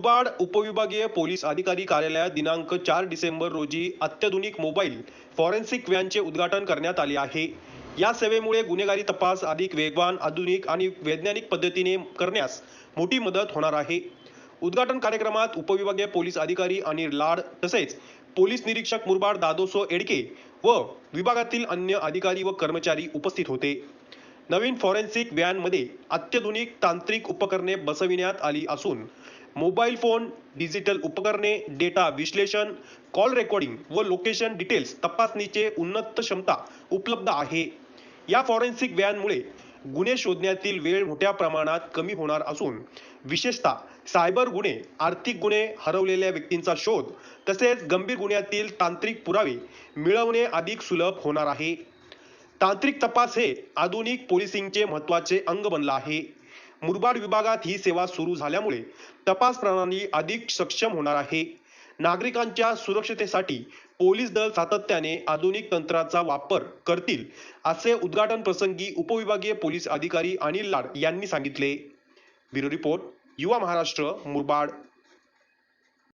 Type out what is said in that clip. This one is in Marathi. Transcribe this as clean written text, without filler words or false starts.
मुरबाड उपविभागीय पोलीस अधिकारी कार्यालयात दिनांक 4 डिसेंबर रोजी अत्याधुनिक मोबाईल फॉरेन्सिक व्हॅनचे उद्घाटन करण्यात आले आहे। या सेवेमुळे गुन्हेगारी तपास अधिक वेगवान, आधुनिक आणि वैज्ञानिक पद्धतीने करण्यास मोठी मदत होणार आहे। उद्घाटन कार्यक्रमात उपविभागीय पोलीस अधिकारी अनिल लाड तसेच पोलीस निरीक्षक मुरबाड दादोसो एडके व विभागातील अन्य अधिकारी व कर्मचारी उपस्थित होते। नवीन फॉरेन्सिक व्हॅनमध्ये अत्याधुनिक तांत्रिक उपकरणे बसविण्यात आली असून मोबाईल फोन, डिजिटल उपकरणे, डेटा विश्लेषण, कॉल रेकॉर्डिंग व लोकेशन डिटेल्स तपासणीचे उन्नत क्षमता उपलब्ध आहे। या फॉरेन्सिक व्हॅनमुळे गुन्हे शोधण्यातील वेळ मोठ्या प्रमाणात कमी होणार असून विशेषतः सायबर गुन्हे, आर्थिक गुन्हे, हरवलेल्या व्यक्तींचा शोध तसेच गंभीर गुन्ह्यातील तांत्रिक पुरावे मिळवणे अधिक सुलभ होणार आहे। तांत्रिक तपास हे आधुनिक पोलिसिंगचे महत्त्वाचे अंग बनला आहे। मुरबाड विभागात ही सेवा सुरू झाल्यामुळे तपास प्रणाली अधिक सक्षम होणार आहे। नागरिकांच्या सुरक्षतेसाठी पोलीस दल सातत्याने आधुनिक तंत्राचा वापर करतील असे उद्घाटन प्रसंगी उपविभागीय पोलीस अधिकारी अनिल लाड यांनी सांगितले। ब्युरो रिपोर्ट, युवा महाराष्ट्र, मुरबाड।